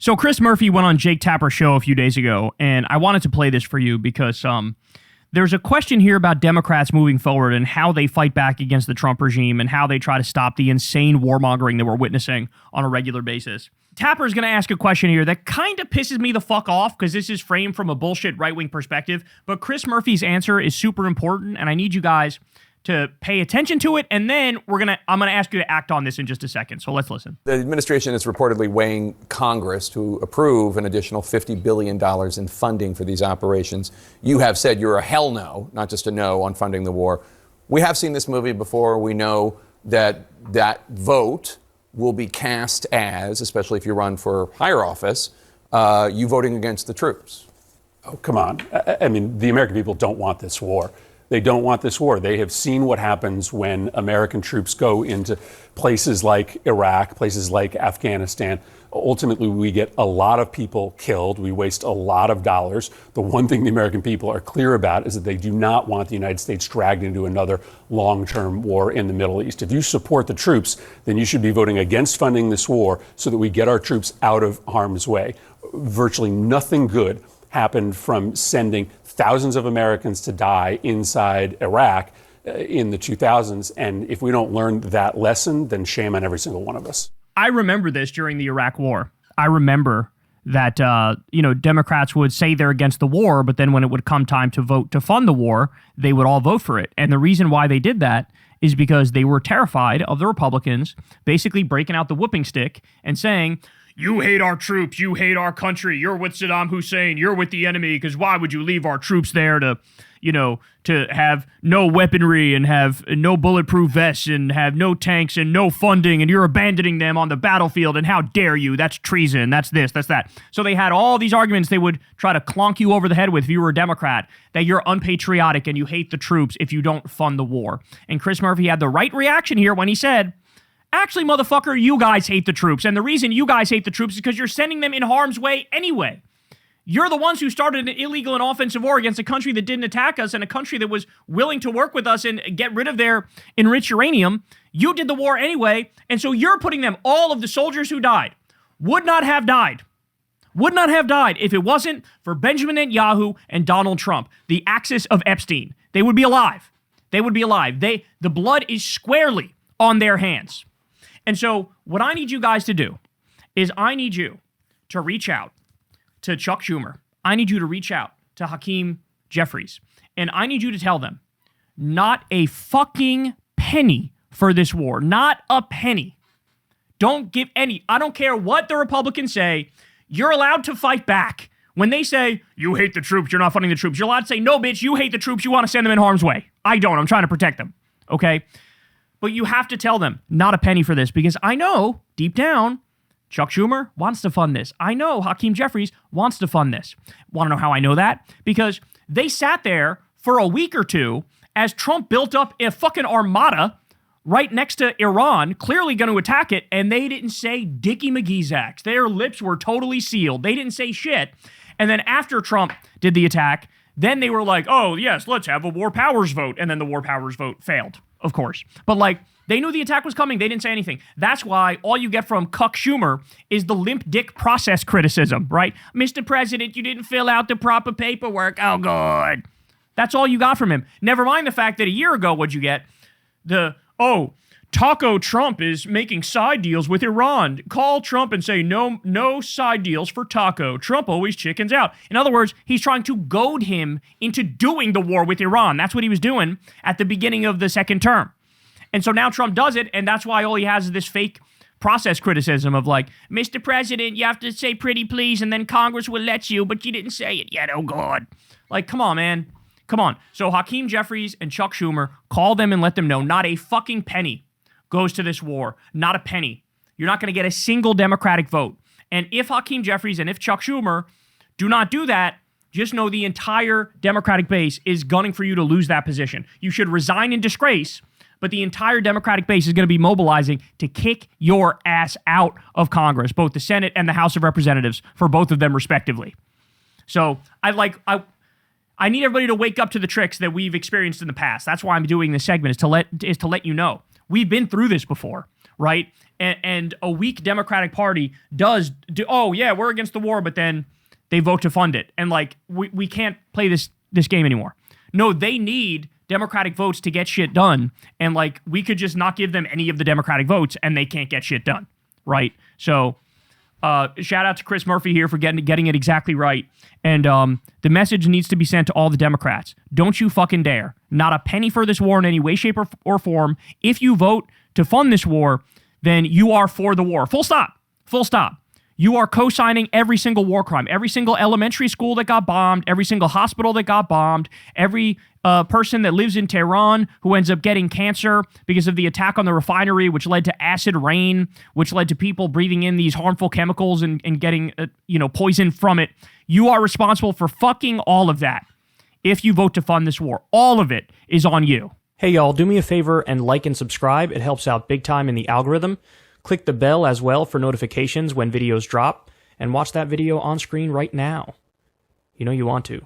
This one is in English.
So Chris Murphy went on Jake Tapper's show a few days ago, and I wanted to play this for you because there's a question here about Democrats moving forward and how they fight back against the Trump regime and how they try to stop the insane warmongering that we're witnessing on a regular basis. Tapper's going to ask a question here that kind of pisses me the fuck off because this is framed from a bullshit right-wing perspective, but Chris Murphy's answer is super important, and I need you guys to pay attention to it, and then I'm gonna ask you to act on this in just a second. So let's listen. The administration is reportedly weighing Congress to approve an additional $50 billion in funding for these operations. You have said you're a hell no, not just a no, on funding the war. We have seen this movie before. We know that that vote will be cast as, especially if you run for higher office, you voting against the troops. Oh, come on. I mean, the American people don't want this war. They don't want this war. They have seen what happens when American troops go into places like Iraq, places like Afghanistan. Ultimately, we get a lot of people killed. We waste a lot of dollars. The one thing the American people are clear about is that they do not want the United States dragged into another long-term war in the Middle East. If you support the troops, then you should be voting against funding this war so that we get our troops out of harm's way. Virtually nothing good happened from sending thousands of Americans to die inside Iraq in the 2000s. And if we don't learn that lesson, then shame on every single one of us. I remember this during the Iraq War. I remember that, Democrats would say they're against the war, but then when it would come time to vote to fund the war, they would all vote for it. And the reason why they did that is because they were terrified of the Republicans basically breaking out the whooping stick and saying, you hate our troops, you hate our country, you're with Saddam Hussein, you're with the enemy, because why would you leave our troops there to have no weaponry and have no bulletproof vests and have no tanks and no funding, and you're abandoning them on the battlefield, and how dare you, that's treason, that's this, that's that. So they had all these arguments they would try to clonk you over the head with if you were a Democrat, that you're unpatriotic and you hate the troops if you don't fund the war. And Chris Murphy had the right reaction here when he said, actually, motherfucker, you guys hate the troops. And the reason you guys hate the troops is because you're sending them in harm's way anyway. You're the ones who started an illegal and offensive war against a country that didn't attack us and a country that was willing to work with us and get rid of their enriched uranium. You did the war anyway. And so you're putting them, all of the soldiers who died, would not have died if it wasn't for Benjamin Netanyahu and Donald Trump, the axis of Epstein. They would be alive. The blood is squarely on their hands. And so what I need you guys to do is I need you to reach out to Chuck Schumer. I need you to reach out to Hakeem Jeffries. And I need you to tell them, not a fucking penny for this war. Not a penny. Don't give any. I don't care what the Republicans say. You're allowed to fight back. When they say, you hate the troops, you're not funding the troops, you're allowed to say, no, bitch, you hate the troops, you want to send them in harm's way. I don't. I'm trying to protect them. Okay? But you have to tell them, not a penny for this, because I know, deep down, Chuck Schumer wants to fund this. I know Hakeem Jeffries wants to fund this. Want to know how I know that? Because they sat there for a week or two as Trump built up a fucking armada right next to Iran, clearly going to attack it, and they didn't say Dickie McGee's axe. Their lips were totally sealed. They didn't say shit. And then after Trump did the attack, then they were like, oh, yes, let's have a war powers vote. And then the war powers vote failed. Of course. But they knew the attack was coming. They didn't say anything. That's why all you get from Cuck Schumer is the limp dick process criticism, right? Mr. President, you didn't fill out the proper paperwork. Oh, good. That's all you got from him. Never mind the fact that a year ago, what'd you get? Taco Trump is making side deals with Iran. Call Trump and say, no side deals for Taco. Trump always chickens out. In other words, he's trying to goad him into doing the war with Iran. That's what he was doing at the beginning of the second term. And so now Trump does it, and that's why all he has is this fake process criticism of Mr. President, you have to say pretty please, and then Congress will let you, but you didn't say it yet. Oh, God. Come on, man. Come on. So Hakeem Jeffries and Chuck Schumer, call them and let them know not a fucking penny goes to this war. Not a penny. You're not going to get a single Democratic vote. And if Hakeem Jeffries and if Chuck Schumer do not do that, just know the entire Democratic base is gunning for you to lose that position. You should resign in disgrace, but the entire Democratic base is going to be mobilizing to kick your ass out of Congress, both the Senate and the House of Representatives, for both of them respectively. So I need everybody to wake up to the tricks that we've experienced in the past. That's why I'm doing this segment, is to let you know. We've been through this before, right? and a weak Democratic Party does do, oh yeah, we're against the war, but then they vote to fund it. And like, we can't play this game anymore. No, they need Democratic votes to get shit done. And like, we could just not give them any of the Democratic votes and they can't get shit done. Right? So shout out to Chris Murphy here for getting it exactly right. And the message needs to be sent to all the Democrats. Don't you fucking dare. Not a penny for this war in any way, shape, or form. If you vote to fund this war, then you are for the war. Full stop. Full stop. You are co-signing every single war crime, every single elementary school that got bombed, every single hospital that got bombed, every person that lives in Tehran who ends up getting cancer because of the attack on the refinery, which led to acid rain, which led to people breathing in these harmful chemicals and getting poison from it. You are responsible for fucking all of that if you vote to fund this war. All of it is on you. Hey, y'all, do me a favor and like and subscribe. It helps out big time in the algorithm. Click the bell as well for notifications when videos drop, and watch that video on screen right now. You know you want to.